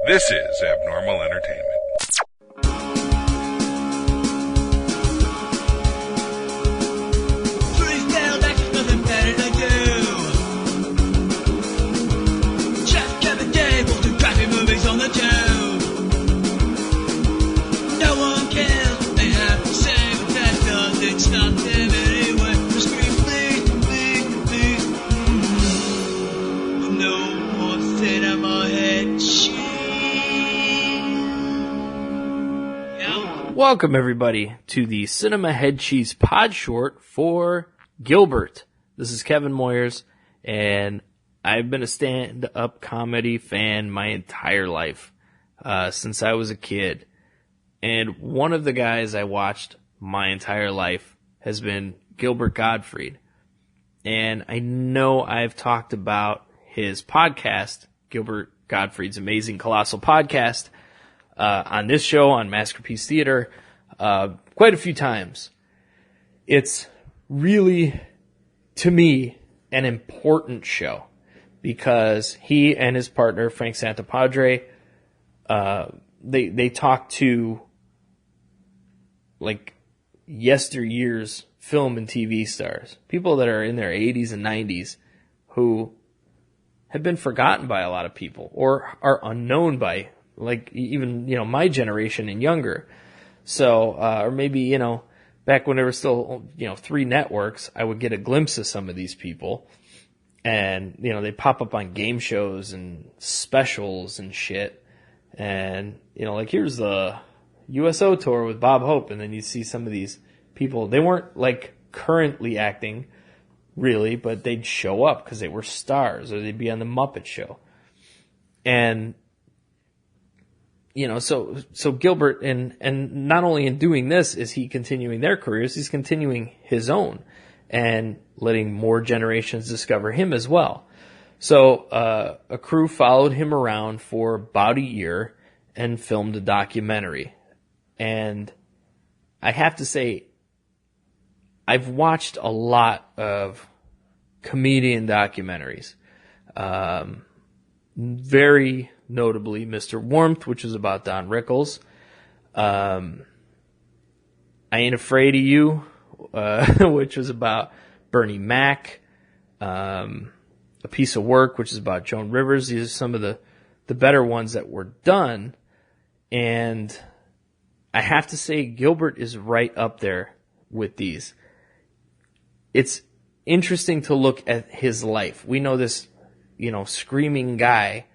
This is Abnormal Entertainment. Welcome, everybody, to the Cinema Head Cheese Podshort for Gilbert. This is Kevin Moyers, and I've been a stand-up comedy fan my entire life, since I was a kid. And one of the guys I watched my entire life has been Gilbert Gottfried. And I know I've talked about his podcast, Gilbert Gottfried's Amazing Colossal Podcast, on this show, on Masterpiece Theater, quite a few times. It's really, to me, an important show because he and his partner, Frank Santapadre, they talk to, like, yesteryear's film and TV stars, people that are in their 80s and 90s who have been forgotten by a lot of people or are unknown by, like, even, my generation and younger. So, or maybe, back when there were still, 3 networks, I would get a glimpse of some of these people. And, they pop up on game shows and specials and shit. And, like, here's the USO tour with Bob Hope. And then you see some of these people. They weren't, like, currently acting, really, but they'd show up because they were stars, or they'd be on the Muppet Show. And, so Gilbert, and not only in doing this is he continuing their careers, he's continuing his own and letting more generations discover him as well. So a crew followed him around for about a year and filmed a documentary. And I have to say, I've watched a lot of comedian documentaries. Very notably Mr. Warmth, which is about Don Rickles. I Ain't Afraid of You, which was about Bernie Mac. A Piece of Work, which is about Joan Rivers. These are some of the better ones that were done. And I have to say, Gilbert is right up there with these. It's interesting to look at his life. We know this, screaming guy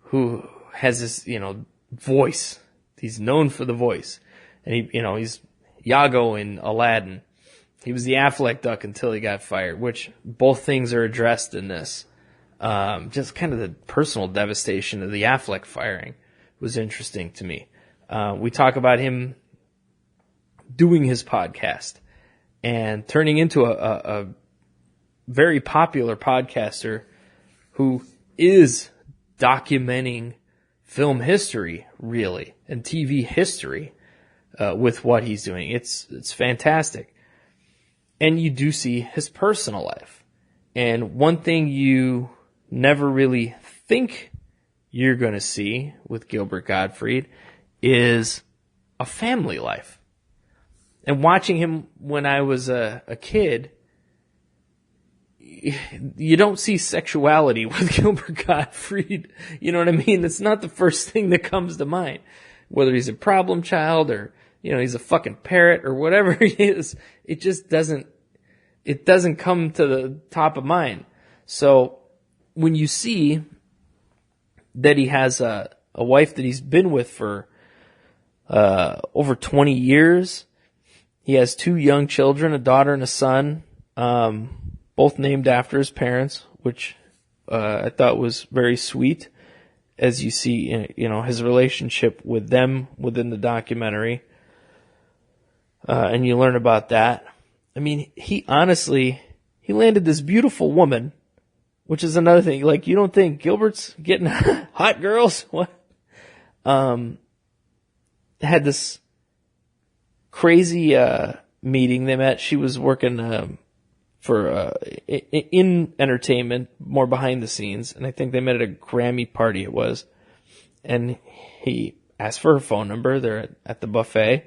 who has this, voice. He's known for the voice. And he's Iago in Aladdin. He was the Affleck duck until he got fired, which both things are addressed in this. Just kind of the personal devastation of the Affleck firing was interesting to me. We talk about him doing his podcast and turning into a very popular podcaster who is documenting film history, really, and TV history with what he's doing. It's fantastic. And you do see his personal life. And one thing you never really think you're going to see with Gilbert Gottfried is a family life. And watching him when I was a kid, you don't see sexuality with Gilbert Gottfried. You know what I mean? It's not the first thing that comes to mind. Whether he's a problem child or, he's a fucking parrot or whatever he is, it just doesn't come to the top of mind. So when you see that he has a wife that he's been with for over 20 years, he has 2 young children, a daughter and a son, both named after his parents, which I thought was very sweet, as you see, his relationship with them within the documentary, and you learn about that. I mean, he landed this beautiful woman, which is another thing. Like, you don't think Gilbert's getting hot girls? What? Had this crazy meeting they met. She was working for in entertainment, more behind the scenes, and I think they met at a Grammy party. It was, and he asks for her phone number. They're at the buffet,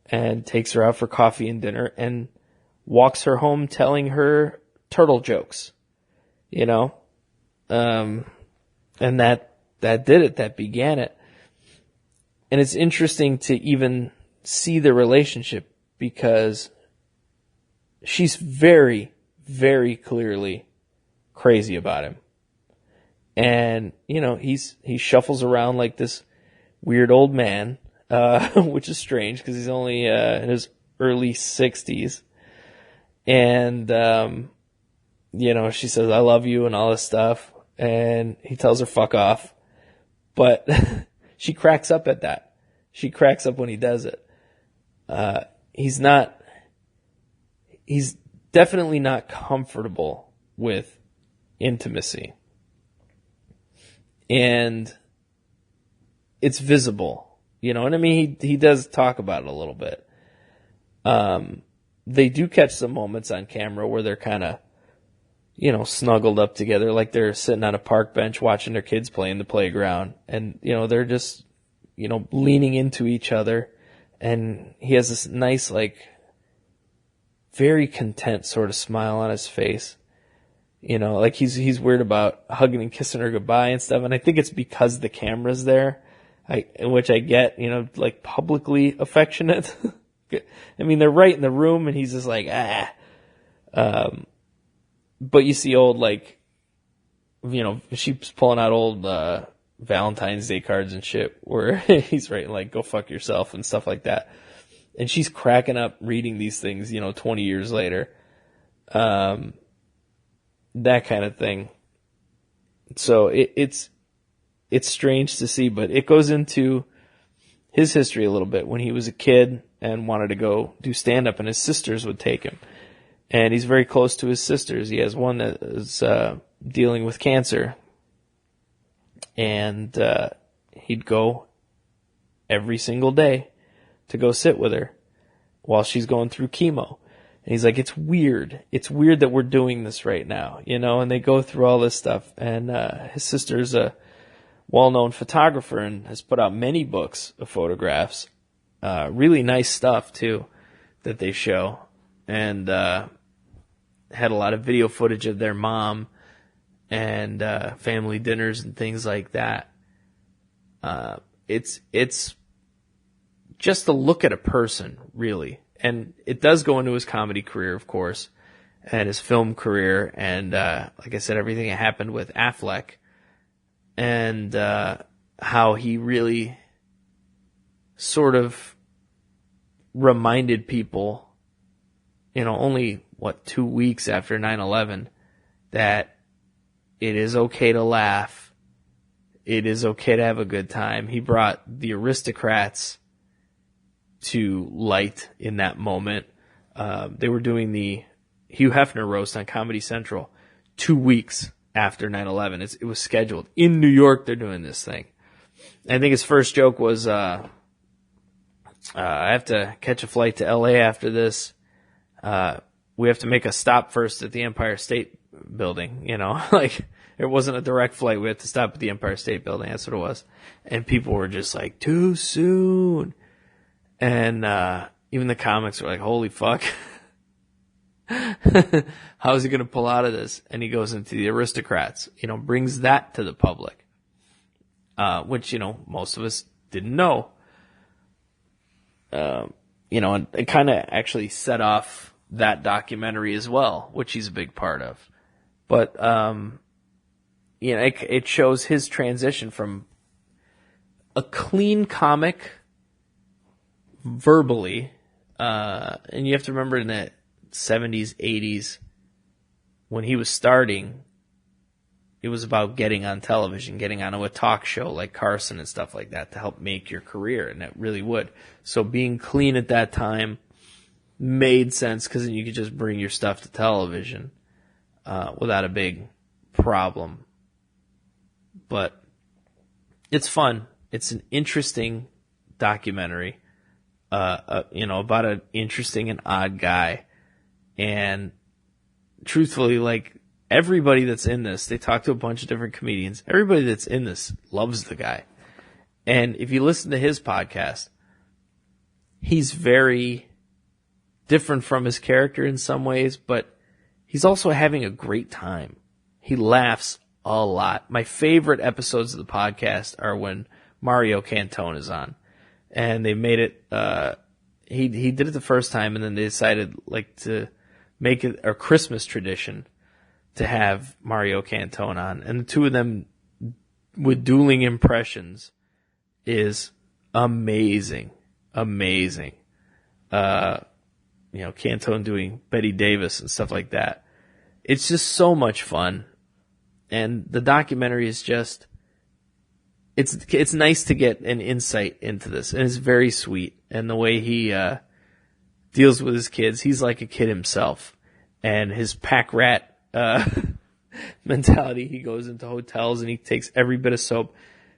and takes her out for coffee and dinner, and walks her home telling her turtle jokes, and that did it. That began it. And it's interesting to even see the relationship, because she's very, very clearly crazy about him. And, he shuffles around like this weird old man, which is strange because he's only in his early 60s. And, she says, I love you and all this stuff. And he tells her, fuck off. But she cracks up at that. She cracks up when he does it. He's definitely not comfortable with intimacy. And it's visible, and I mean, he does talk about it a little bit. They do catch some moments on camera where they're kind of, snuggled up together, like they're sitting on a park bench watching their kids play in the playground. And, they're just, leaning into each other. And he has this nice, like, very content sort of smile on his face. Like he's weird about hugging and kissing her goodbye and stuff. And I think it's because the camera's there, which I get, like publicly affectionate. I mean, they're right in the room and he's just like, but you see old, like, she's pulling out old, Valentine's Day cards and shit where he's writing like, go fuck yourself and stuff like that. And she's cracking up reading these things, 20 years later. That kind of thing. So it's strange to see, but it goes into his history a little bit when he was a kid and wanted to go do stand-up, and his sisters would take him. And he's very close to his sisters. He has one that is dealing with cancer. And he'd go every single day to go sit with her while she's going through chemo. And he's like, it's weird. It's weird that we're doing this right now, and they go through all this stuff. And his sister's a well-known photographer and has put out many books of photographs. Really nice stuff, too, that they show. And had a lot of video footage of their mom and family dinners and things like that. It's just to look at a person, really. And it does go into his comedy career, of course, and his film career, and like I said, everything that happened with Affleck, and how he really sort of reminded people, only, 2 weeks after 9/11, that it is okay to laugh, it is okay to have a good time. He brought the aristocrats to light in that moment. They were doing the Hugh Hefner roast on Comedy Central 2 weeks after 9/11. It was scheduled. In New York, they're doing this thing. I think his first joke was, I have to catch a flight to LA after this. We have to make a stop first at the Empire State Building, like it wasn't a direct flight. We had to stop at the Empire State Building. That's what it was. And people were just like, too soon. And even the comics were like, holy fuck. How is he going to pull out of this? And he goes into the aristocrats, brings that to the public, which, most of us didn't know. And it kind of actually set off that documentary as well, which he's a big part of. But, it shows his transition from a clean comic verbally, and you have to remember in the 70s, 80s, when he was starting, it was about getting on television, getting onto a talk show like Carson and stuff like that to help make your career, and it really would. So being clean at that time made sense because then you could just bring your stuff to television without a big problem. But it's fun. It's an interesting documentary, about an interesting and odd guy. And truthfully, like, everybody that's in this, they talk to a bunch of different comedians. Everybody that's in this loves the guy. And if you listen to his podcast, he's very different from his character in some ways, but he's also having a great time. He laughs a lot. My favorite episodes of the podcast are when Mario Cantone is on. And they made it, he did it the first time, and then they decided to make it a Christmas tradition to have Mario Cantone on. And the two of them with dueling impressions is amazing. Amazing. Cantone doing Betty Davis and stuff like that. It's just so much fun. And the documentary is just, it's nice to get an insight into this. And it's very sweet. And the way he deals with his kids, he's like a kid himself. And his pack rat mentality, he goes into hotels and he takes every bit of soap.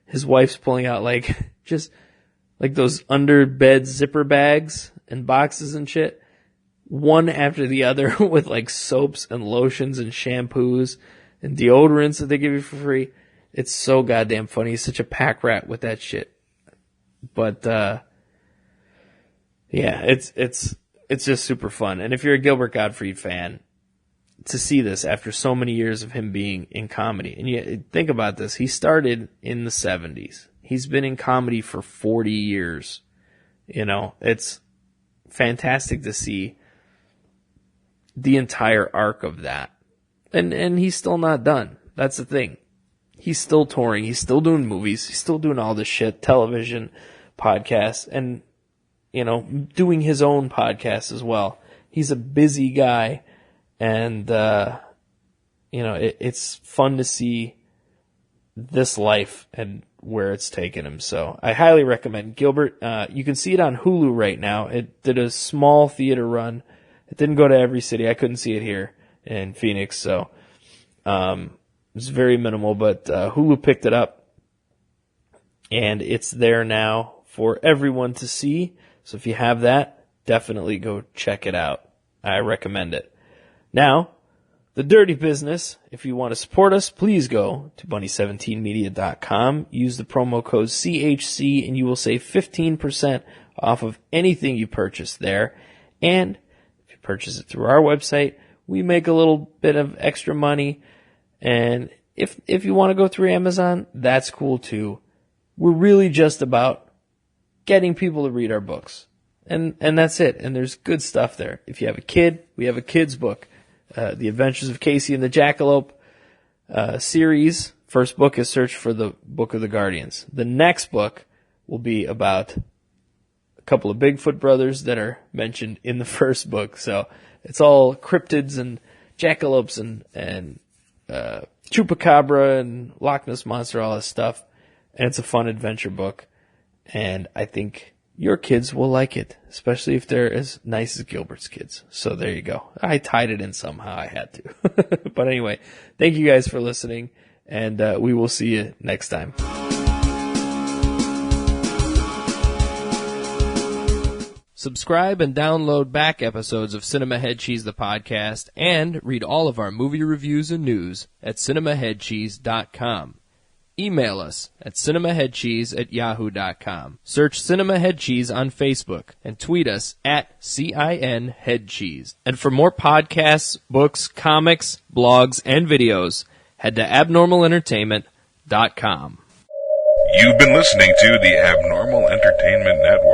His wife's pulling out just those under bed zipper bags and boxes and shit, one after the other, with soaps and lotions and shampoos and deodorants that they give you for free. It's so goddamn funny. He's such a pack rat with that shit. But it's just super fun. And if you're a Gilbert Gottfried fan, to see this after so many years of him being in comedy, and you think about this, he started in the 70s. He's been in comedy for 40 years. It's fantastic to see the entire arc of that. And he's still not done. That's the thing. He's still touring. He's still doing movies. He's still doing all this shit, television, podcasts, and, doing his own podcast as well. He's a busy guy, and, it's fun to see this life and where it's taken him. So I highly recommend Gilbert. You can see it on Hulu right now. It did a small theater run. It didn't go to every city. I couldn't see it here in Phoenix, so it's very minimal, but Hulu picked it up, and it's there now for everyone to see. So if you have that, definitely go check it out. I recommend it. Now, the dirty business. If you want to support us, please go to bunny17media.com. Use the promo code CHC, and you will save 15% off of anything you purchase there. And if you purchase it through our website, we make a little bit of extra money. And if you want to go through Amazon, that's cool too. We're really just about getting people to read our books. And that's it. And there's good stuff there. If you have a kid, we have a kid's book. The Adventures of Casey and the Jackalope series. First book is Search for the Book of the Guardians. The next book will be about a couple of Bigfoot brothers that are mentioned in the first book. So it's all cryptids and jackalopes and chupacabra and Loch Ness Monster, all this stuff. And it's a fun adventure book. And I think your kids will like it, especially if they're as nice as Gilbert's kids. So there you go. I tied it in somehow. I had to. But anyway, thank you guys for listening, and we will see you next time. Subscribe and download back episodes of Cinema Head Cheese the podcast, and read all of our movie reviews and news at cinemaheadcheese.com. Email us at cinemaheadcheese@yahoo.com. Search Cinema Head Cheese on Facebook and tweet us at CINHeadCheese. And for more podcasts, books, comics, blogs, and videos, head to abnormalentertainment.com. You've been listening to the Abnormal Entertainment Network.